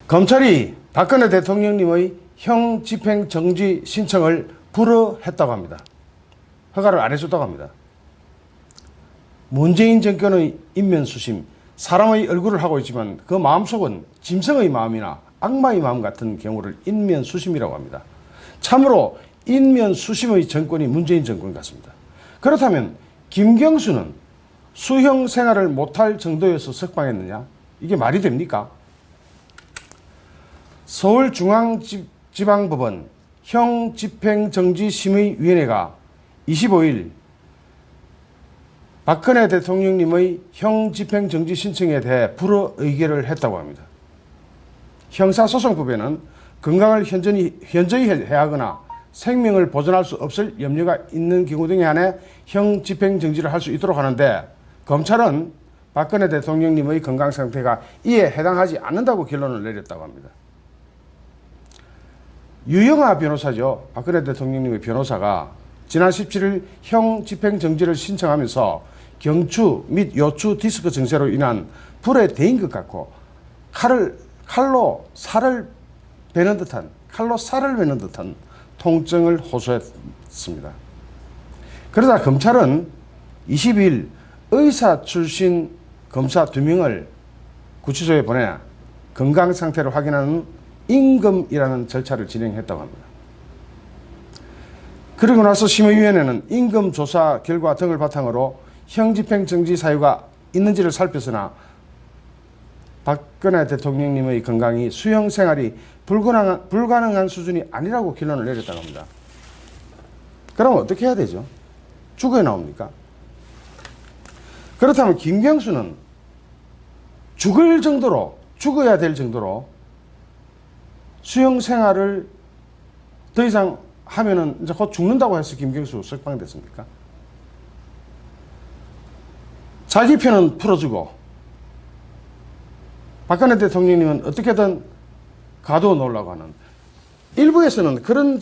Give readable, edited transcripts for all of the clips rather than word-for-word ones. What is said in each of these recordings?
검찰이 박근혜 대통령님의 형 집행 정지 신청을 불허했다고 합니다. 허가를 안 해줬다고 합니다. 문재인 정권의 인면수심, 사람의 얼굴을 하고 있지만 그 마음속은 짐승의 마음이나 악마의 마음 같은 경우를 인면수심이라고 합니다. 참으로 인면수심의 정권이 문재인 정권 같습니다. 그렇다면 김경수는 수형 생활을 못할 정도에서 석방했느냐? 이게 말이 됩니까? 서울중앙지방법원 형집행정지심의위원회가 25일 박근혜 대통령님의 형집행정지 신청에 대해 불허 의결을 했다고 합니다. 형사소송법에는 건강을 현저히 해하거나 생명을 보존할 수 없을 염려가 있는 경우 등에 한해 형집행정지를 할 수 있도록 하는데, 검찰은 박근혜 대통령님의 건강 상태가 이에 해당하지 않는다고 결론을 내렸다고 합니다. 유영하 변호사죠. 박근혜 대통령님의 변호사가 지난 17일 형 집행정지를 신청하면서 경추 및 요추 디스크 증세로 인한 불에 데인 것 같고 칼로 살을 베는 듯한 통증을 호소했습니다. 그러자 검찰은 20일 의사 출신 검사 2명을 구치소에 보내 건강 상태를 확인하는 임금이라는 절차를 진행했다고 합니다. 그리고 나서 심의위원회는 임금 조사 결과 등을 바탕으로 형집행정지 사유가 있는지를 살폈으나 박근혜 대통령님의 건강이 수형 생활이 불가능한 수준이 아니라고 결론을 내렸다고 합니다. 그럼 어떻게 해야 되죠? 죽어야 나옵니까? 그렇다면 김경수는 죽어야 될 정도로 수형 생활을 더 이상 하면은 이제 곧 죽는다고 해서 김경수 석방됐습니까? 자기 편은 풀어주고 박근혜 대통령님은 어떻게든 가두어 놓으려고 하는, 일부에서는 그런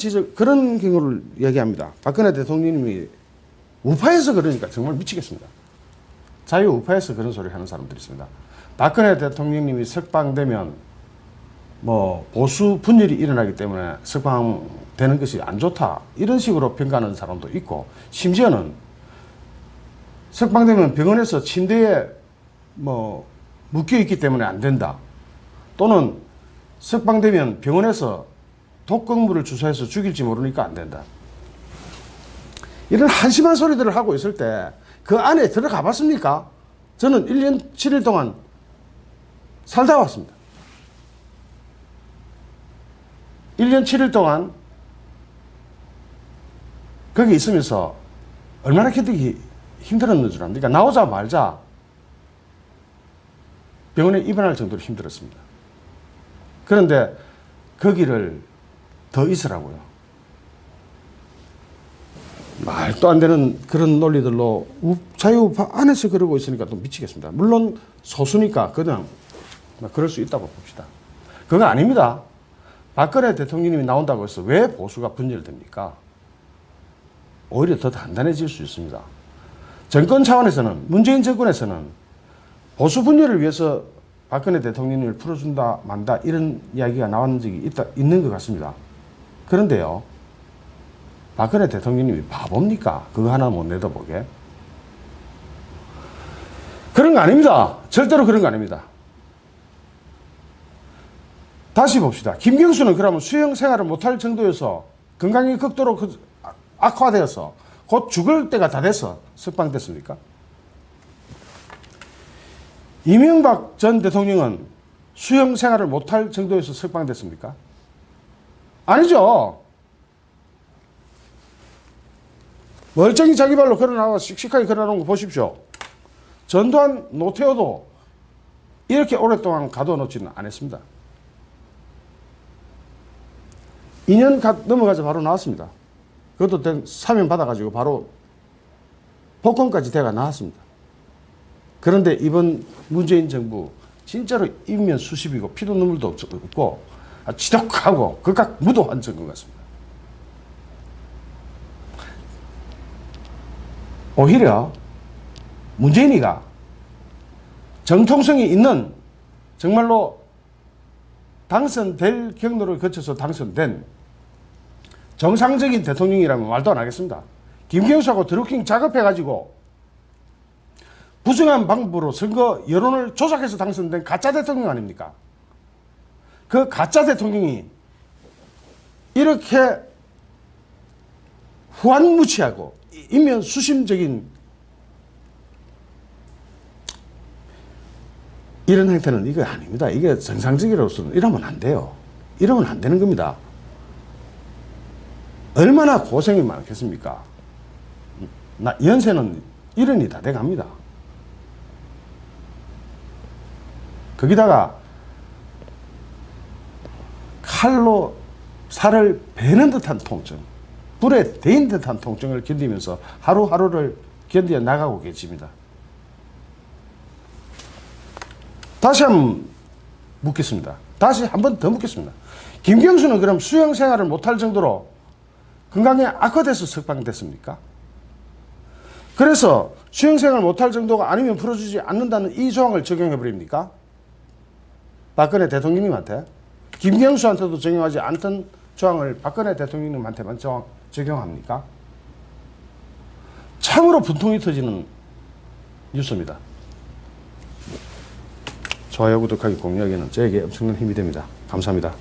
경우를 얘기합니다. 박근혜 대통령님이 우파에서 그러니까 정말 미치겠습니다. 자유우파에서 그런 소리를 하는 사람들이 있습니다. 박근혜 대통령님이 석방되면 보수 분열이 일어나기 때문에 석방되는 것이 안 좋다, 이런 식으로 평가하는 사람도 있고, 심지어는 석방되면 병원에서 침대에 묶여있기 때문에 안 된다, 또는 석방되면 병원에서 독극물을 주사해서 죽일지 모르니까 안 된다, 이런 한심한 소리들을 하고 있을 때 그 안에 들어가 봤습니까? 저는 1년 7일 동안 살다 왔습니다. 1년 7일 동안 거기 있으면서 얼마나 견디기 힘들었는 줄 압니까? 나오자마자 병원에 입원할 정도로 힘들었습니다. 그런데 거기를 더 있으라고요. 말도 안 되는 그런 논리들로 자유우파 안에서 그러고 있으니까 또 미치겠습니다. 물론 소수니까 그냥 그럴 수 있다고 봅시다. 그거 아닙니다. 박근혜 대통령님이 나온다고 해서 왜 보수가 분열됩니까? 오히려 더 단단해질 수 있습니다. 정권 차원에서는, 문재인 정권에서는 보수 분열을 위해서 박근혜 대통령님을 풀어준다 만다 이런 이야기가 나온 적이 있는 것 같습니다. 그런데요, 박근혜 대통령님이 바보입니까? 그거 하나 못 내다보게. 그런 거 아닙니다. 절대로 그런 거 아닙니다. 다시 봅시다. 김경수는 그러면 수형 생활을 못할 정도여서 건강이 극도로 악화되어서 곧 죽을 때가 다 돼서 석방됐습니까? 이명박 전 대통령은 수형 생활을 못할 정도에서 석방됐습니까? 아니죠. 멀쩡히 자기 발로 걸어나와 씩씩하게 걸어놓은 거 보십시오. 전두환, 노태우도 이렇게 오랫동안 가둬놓지는 않았습니다. 2년 넘어가자 바로 나왔습니다. 그것도 사면 받아가지고 바로 복권까지 돼가 나왔습니다. 그런데 이번 문재인 정부 진짜로 인면 수십이고 피도 눈물도 없고 지독하고 극악 무도한 정권 같습니다. 오히려 문재인이가 정통성이 있는 정말로 당선될 경로를 거쳐서 당선된 정상적인 대통령이라면 말도 안 하겠습니다. 김경수하고 드루킹 작업해가지고 부정한 방법으로 선거 여론을 조작해서 당선된 가짜 대통령 아닙니까? 그 가짜 대통령이 이렇게 후한무치하고 이면수심적인 이런 행태는 이거 아닙니다. 이게 정상적으로서는 이러면 안 돼요. 이러면 안 되는 겁니다. 얼마나 고생이 많겠습니까? 연세는 70이 다 돼갑니다. 거기다가 칼로 살을 베는 듯한 통증, 불에 데인 듯한 통증을 견디면서 하루하루를 견뎌 나가고 계십니다. 다시 한번 묻겠습니다. 다시 한 번 더 묻겠습니다. 김경수는 그럼 수영 생활을 못할 정도로 건강에 악화돼서 석방됐습니까? 그래서 수영 생활을 못할 정도가 아니면 풀어주지 않는다는 이 조항을 적용해버립니까? 박근혜 대통령님한테? 김경수한테도 적용하지 않던 조항을 박근혜 대통령님한테만 적용합니까? 참으로 분통이 터지는 뉴스입니다. 좋아요, 구독하기, 공유하기는 저에게 엄청난 힘이 됩니다. 감사합니다.